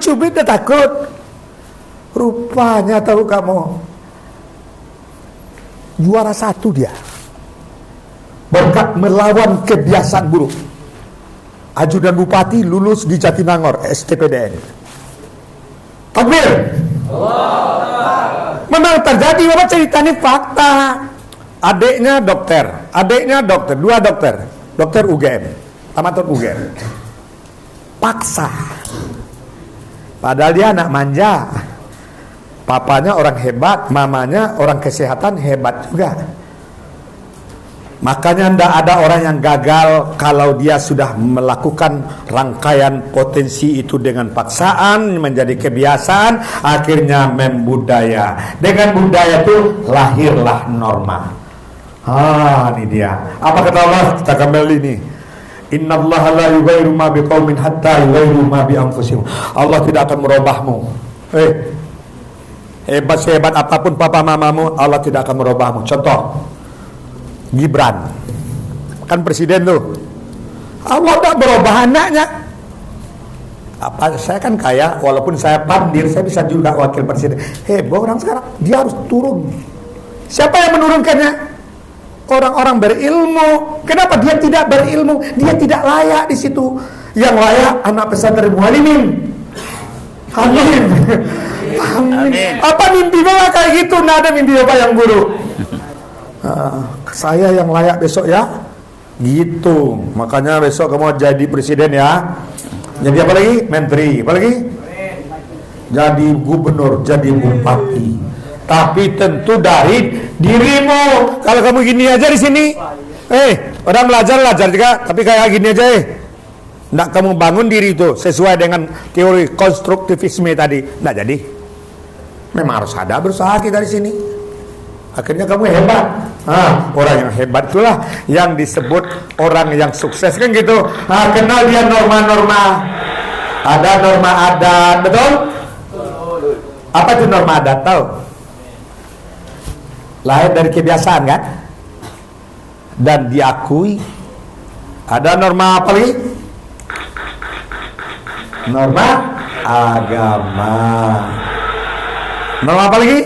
dicubit dia takut. Rupanya tahu kamu, juara 1 dia berkat melawan kebiasaan buruk. Ajudan bupati lulus di Jatinangor STPDN. Takbir. Memang terjadi, Bapak cerita ini fakta. Adiknya dokter, 2 dokter UGM, tamatur UGM. Paksa. Padahal dia anak manja. Papanya orang hebat, mamanya orang kesehatan hebat juga. Makanya tidak ada orang yang gagal kalau dia sudah melakukan rangkaian potensi itu dengan paksaan, menjadi kebiasaan, akhirnya membudaya. Dengan budaya itu lahirlah norma. Ini dia. Apa kata Allah? Kita kembali ini. Innallaha la yughayyiru ma biqaumin hatta yughayyiru ma bi anfusihim. Allah tidak akan merubahmu. Hebat sehebat apapun papa mamamu, Allah tidak akan merubahmu. Contoh, Gibran kan presiden tuh, Allah tak berubah anaknya. Saya kan kaya, walaupun saya pandir, saya bisa juga wakil presiden. Orang sekarang dia harus turun. Siapa yang menurunkannya? Orang-orang berilmu. Kenapa dia tidak berilmu? Dia tidak layak di situ. Yang layak anak pesantren Muallimin. Amin. Amin. Apa mimpi Bapak kayak gitu? Nggak ada mimpi Bapak yang buruk. Saya yang layak besok ya, gitu. Makanya besok kamu jadi presiden ya. Jadi apa lagi? Menteri. Apa lagi? Jadi gubernur, jadi bupati. Tapi tentu dari dirimu. Kalau kamu gini aja di sini, orang belajar juga. Tapi kayak gini aja, nggak kamu bangun diri itu sesuai dengan teori konstruktivisme tadi, nggak jadi. Memang harus ada berusaha kita di sini. Akhirnya kamu hebat. Orang yang hebat itulah yang disebut orang yang sukses, kan gitu. Kenal dia norma-norma. Ada norma adat, betul? Apa itu norma adat? Tahu? Lahir dari kebiasaan kan? Dan diakui. Ada norma apa lagi? Norma agama. Norma apa lagi?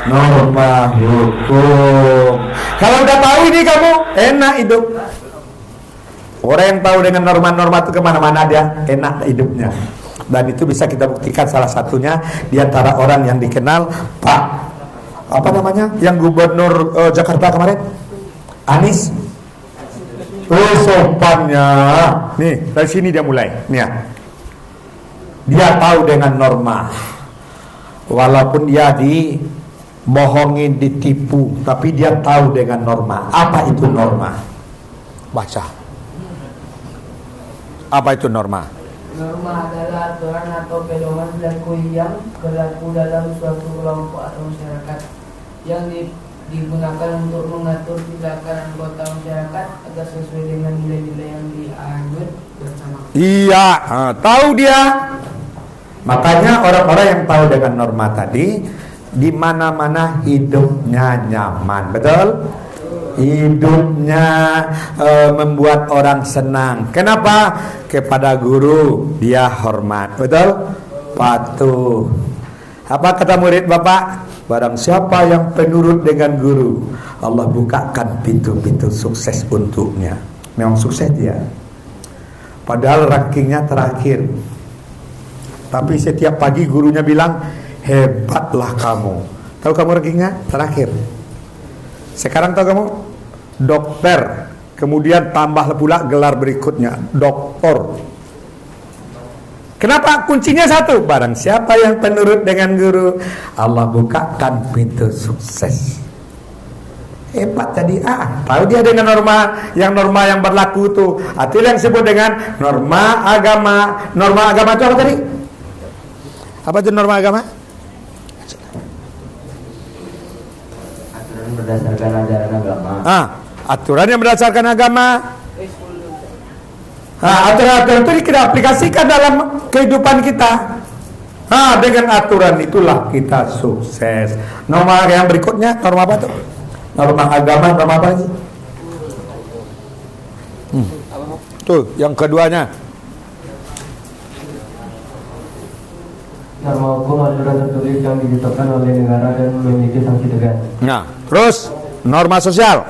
Norma hukum. Kalau udah tahu ini kamu enak hidup. Orang yang tahu dengan norma-norma itu kemana-mana dia enak hidupnya. Dan itu bisa kita buktikan salah satunya di antara orang yang dikenal Pak apa namanya? Yang gubernur Jakarta kemarin, Anies. Sopannya. Nih dari sini dia mulai. Nih ya. Dia tahu dengan norma. Walaupun dia dibohongin, ditipu, tapi dia tahu dengan norma. Apa itu norma? Baca. Apa itu norma? Norma adalah aturan atau pedoman berlaku yang berlaku dalam suatu kelompok atau masyarakat yang digunakan untuk mengatur tindakan anggota masyarakat agar sesuai dengan nilai-nilai yang dianut bersama. Iya, tahu dia. Makanya orang-orang yang tahu dengan norma tadi di mana-mana hidupnya nyaman, betul? Hidupnya membuat orang senang. Kenapa? Kepada guru dia hormat, betul? Patuh. Apa kata murid Bapak? Barang siapa yang penurut dengan guru, Allah bukakan pintu-pintu sukses untuknya. Memang sukses dia. Padahal rankingnya terakhir. Tapi setiap pagi gurunya bilang, hebatlah kamu. Tahu kamu rankingnya? Terakhir. Sekarang tahu kamu? Dokter. Kemudian tambah pula gelar berikutnya, doktor. Kenapa? Kuncinya satu. Barang siapa yang penurut dengan guru, Allah bukakan pintu sukses. Hebat tadi. Tahu dia dengan norma yang berlaku tuh. Itu yang disebut dengan norma agama. Norma agama itu apa tadi? Apa itu norma agama? Aturan berdasarkan ajaran agama. Aturan yang berdasarkan agama. Aturan-aturan itu kita aplikasikan dalam kehidupan kita. Dengan aturan itulah kita sukses. Norma yang berikutnya, norma apa tuh? Norma agama, norma apa lagi? Tuh, yang keduanya. norma hukum aturan tertulis yang ditetapkan oleh negara dan memiliki sanksi tegas. Nah, terus norma sosial.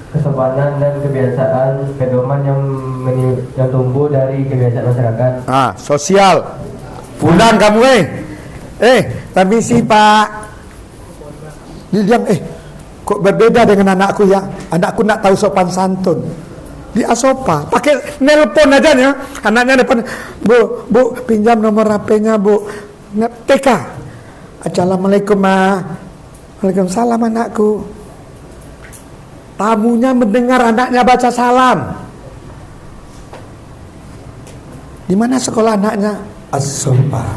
Kesopanan dan kebiasaan pedoman yang tumbuh dari kebiasaan masyarakat. Ah, sosial. Pulang kamu permisi Pak. Dia bilang, kok berbeda dengan anakku ya? Anakku nak tahu sopan santun. Dia sopan, pakai nelpon aja ya. Anaknya nelpon, Bu, pinjam nomor HP-nya Bu. TK. Assalamualaikum Ma. Waalaikumsalam anakku. Tamunya mendengar anaknya baca salam. Di mana sekolah anaknya? As-Sofa.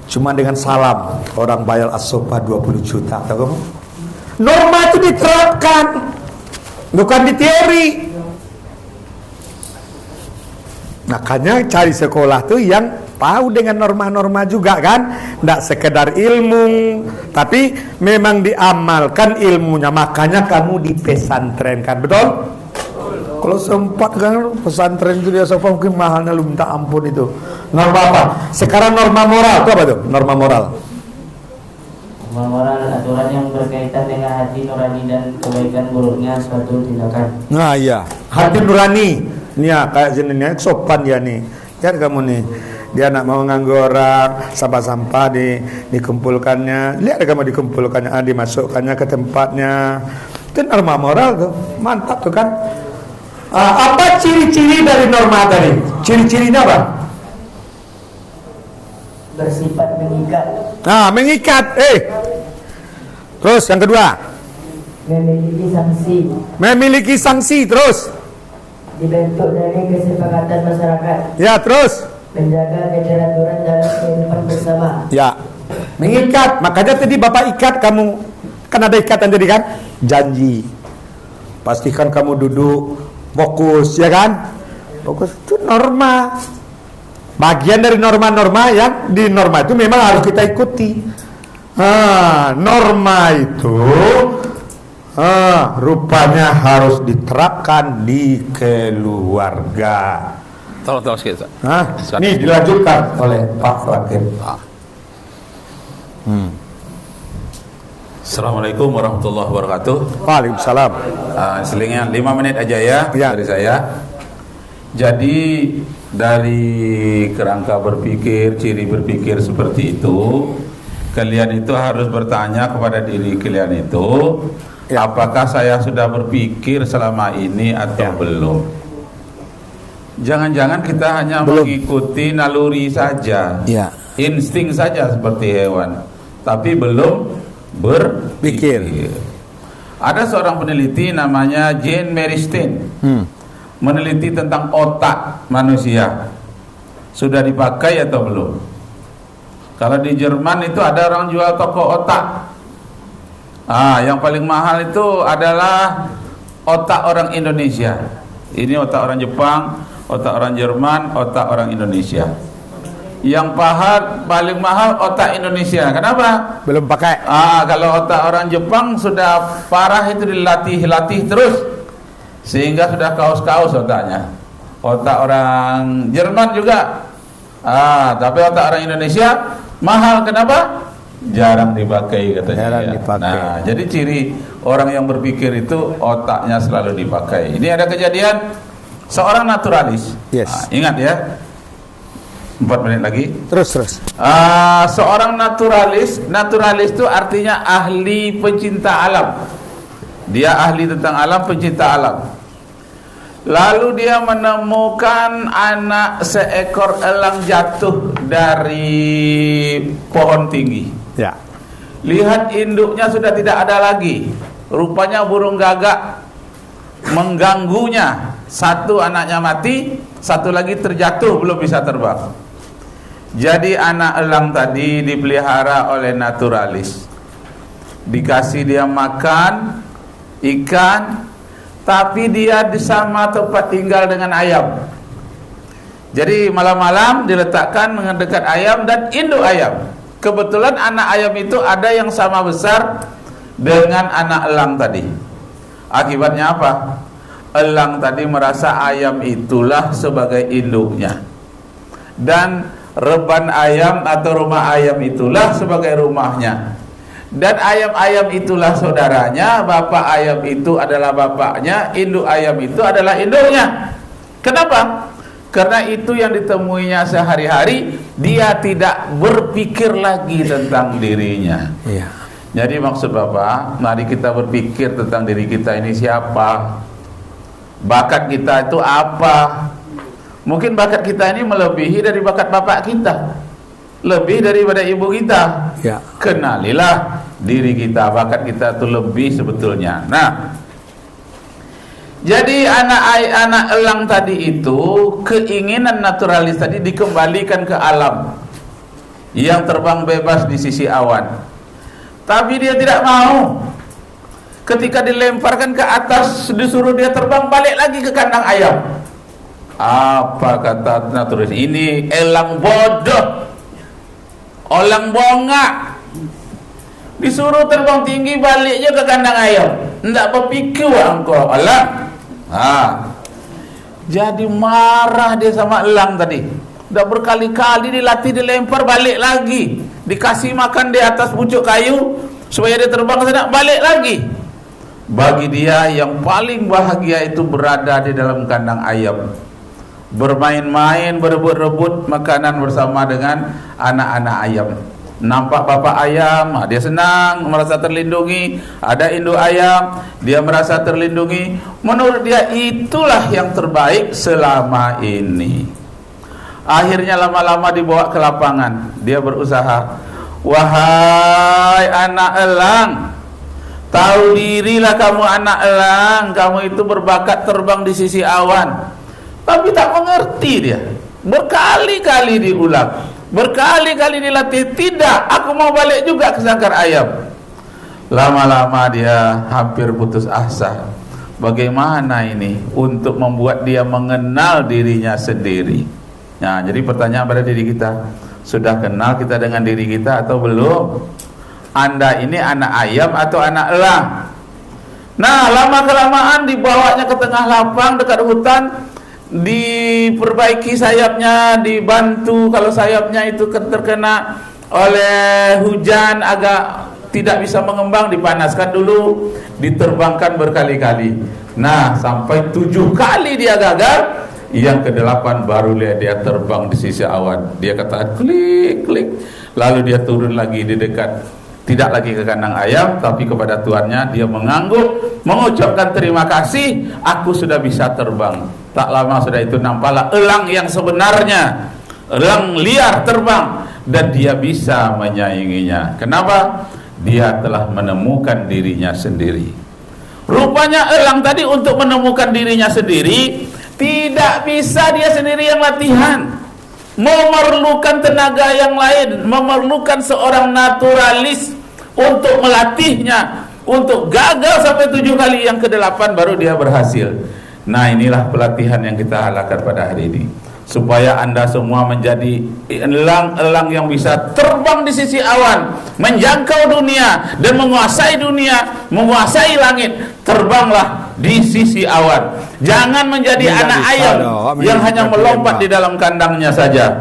Cuma dengan salam orang bayar As-Sofa 20 juta. Tahu kamu? Norma itu diterapkan, bukan di teori. Makanya cari sekolah tuh yang tahu dengan norma-norma juga kan, tidak sekedar ilmu, tapi memang diamalkan ilmunya. Makanya kamu di pesantren kan, betul? Kalau sempat kan pesantren itu dia sofa mungkin mahalnya lu minta ampun itu. Norma apa? Sekarang norma moral itu apa tuh? Norma moral. Norma moral aturan yang berkaitan dengan hati nurani dan kebaikan buruknya suatu tindakan. Nah iya, hati nurani. Nih ya, kayak jenisnya sopan dia nih. Lihat kamu nih, dia nak mau nganggu orang, sampah-sampah dikumpulkannya. Lihat kamu dikumpulkannya, dimasukkannya ke tempatnya. Itu norma moral tuh, mantap tuh kan. Apa ciri-ciri dari norma tadi? Ciri-cirinya apa? Bersifat mengikat. Nah, mengikat. Terus yang kedua, Memiliki sanksi. memiliki sanksi. Terus, Dibentuk dari kesepakatan masyarakat. ya terus, Menjaga keteraturan dalam kehidupan bersama. ya mengikat. Makanya tadi Bapak ikat kamu, kan ada ikatan jadi kan? Janji. Pastikan kamu duduk fokus, ya kan? Fokus itu norma. Bagian dari norma-norma yang di norma itu memang harus kita ikuti. Norma itu rupanya harus diterapkan di keluarga. Tolong sedikit, Ustaz. Ini dilanjutkan oleh Pak Rakib. Assalamualaikum warahmatullahi wabarakatuh. Waalaikumsalam. Selingnya 5 menit aja ya, Ya. dari saya. Jadi dari kerangka berpikir, ciri berpikir seperti itu, kalian itu harus bertanya kepada diri kalian itu, apakah saya sudah berpikir selama ini atau belum? Jangan-jangan kita hanya mengikuti naluri saja, insting saja seperti hewan, tapi belum berpikir. Ada seorang peneliti namanya Jane Meristin, meneliti tentang otak manusia. Sudah dipakai atau belum? Kalau di Jerman itu ada orang jual toko otak. Yang paling mahal itu adalah otak orang Indonesia. Ini otak orang Jepang, otak orang Jerman, otak orang Indonesia. Yang paling mahal otak Indonesia. Kenapa? Belum pakai. Kalau otak orang Jepang sudah parah, itu dilatih terus sehingga sudah kaos-kaos otaknya. Otak orang Jerman juga. Tapi otak orang Indonesia mahal. Kenapa? Jarang dipakai katanya. Jarang dipakai. Nah, jadi ciri orang yang berpikir itu otaknya selalu dipakai. Ini ada kejadian seorang naturalis. Yes. Ingat ya. 4 menit lagi. Terus. Seorang naturalis itu artinya ahli pencinta alam. Dia ahli tentang alam, pencinta alam. Lalu dia menemukan anak seekor elang jatuh dari pohon tinggi. Ya. Lihat induknya sudah tidak ada lagi. Rupanya burung gagak mengganggunya. Satu anaknya mati, satu lagi terjatuh, belum bisa terbang. Jadi anak elang tadi dipelihara oleh naturalis. Dikasih dia makan ikan, tapi dia sama tempat tinggal dengan ayam. Jadi malam-malam diletakkan mendekat ayam dan induk ayam. Kebetulan anak ayam itu ada yang sama besar dengan anak elang tadi. Akibatnya apa? elang tadi merasa ayam itulah sebagai induknya, dan reban ayam atau rumah ayam itulah sebagai rumahnya, dan ayam-ayam itulah saudaranya, bapak ayam itu adalah bapaknya, induk ayam itu adalah induknya. Kenapa? Karena itu yang ditemuinya sehari-hari, dia tidak berpikir lagi tentang dirinya. Iya. Jadi maksud Bapak, mari kita berpikir tentang diri kita ini siapa, bakat kita itu apa. Mungkin bakat kita ini melebihi dari bakat bapak kita, lebih daripada ibu kita. Ya. Kenalilah diri kita, bakat kita itu lebih sebetulnya. Nah, jadi anak elang tadi itu, keinginan naturalis tadi dikembalikan ke alam yang terbang bebas di sisi awan. Tapi dia tidak mau. Ketika dilemparkan ke atas, disuruh dia terbang balik lagi ke kandang ayam. Apa kata naturalis? Ini elang bodoh, elang bongak. Disuruh terbang tinggi, baliknya ke kandang ayam. Tidak berpikir engkau elang. Jadi marah dia sama elang tadi. Udah berkali-kali dilatih, dilempar, balik lagi. Dikasih makan di atas pucuk kayu supaya dia terbang ke sana, balik lagi. Bagi dia yang paling bahagia itu berada di dalam kandang ayam, bermain-main, berebut-rebut makanan bersama dengan anak-anak ayam. Nampak bapak ayam, dia senang, merasa terlindungi. Ada induk ayam, dia merasa terlindungi. Menurut dia itulah yang terbaik selama ini. Akhirnya lama-lama dibawa ke lapangan. Dia berusaha, wahai anak elang, tahu dirilah kamu anak elang, kamu itu berbakat terbang di sisi awan. Tapi tak mengerti dia. Berkali-kali diulang, berkali-kali dilatih. Tidak, aku mau balik juga ke sangkar ayam. Lama-lama dia hampir putus asa. Bagaimana ini untuk membuat dia mengenal dirinya sendiri? Nah, jadi pertanyaan pada diri kita, sudah kenal kita dengan diri kita atau belum? Anda ini anak ayam atau anak elang? Nah, lama-kelamaan dibawanya ke tengah lapang dekat hutan, diperbaiki sayapnya, dibantu kalau sayapnya itu terkena oleh hujan agak tidak bisa mengembang, dipanaskan dulu, diterbangkan berkali-kali. Nah, sampai 7 kali dia gagal. Yang ke-8 baru dia terbang di sisi awan. Dia kata klik klik, lalu dia turun lagi di dekat, tidak lagi ke kandang ayam, tapi kepada tuannya dia mengangguk, mengucapkan terima kasih, aku sudah bisa terbang. Tak lama sudah itu nampaklah elang yang sebenarnya, elang liar terbang, dan dia bisa menyainginya. Kenapa? Dia telah menemukan dirinya sendiri. Rupanya elang tadi untuk menemukan dirinya sendiri tidak bisa dia sendiri yang latihan, memerlukan tenaga yang lain, memerlukan seorang naturalis untuk melatihnya, untuk gagal sampai 7 kali, yang ke-8 baru dia berhasil. Nah, inilah pelatihan yang kita harapkan pada hari ini, supaya Anda semua menjadi elang-elang yang bisa terbang di sisi awan, menjangkau dunia dan menguasai dunia, menguasai langit. Terbanglah di sisi awan. Jangan menjadi anak ayam yang hanya melompat di dalam kandangnya saja.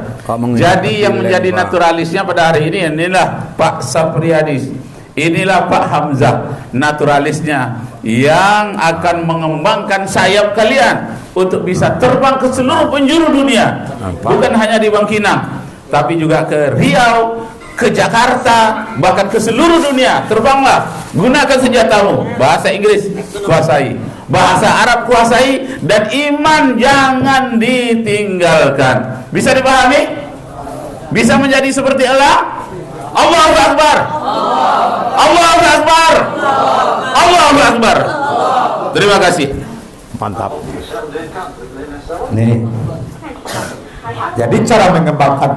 Jadi yang menjadi naturalisnya pada hari ini, inilah Pak Sapriadis, inilah Pak Hamzah, naturalisnya yang akan mengembangkan sayap kalian untuk bisa terbang ke seluruh penjuru dunia. Bukan hanya di Bangkinang, tapi juga ke Riau, ke Jakarta, bahkan ke seluruh dunia. Terbanglah, gunakan senjatamu. Bahasa Inggris kuasai, bahasa Arab kuasai, dan iman jangan ditinggalkan. Bisa dipahami? Bisa menjadi seperti elang? Allahu Akbar, Allahu Akbar, Allahu Akbar. Terima kasih. Mantap. Nih, jadi cara mengembangkan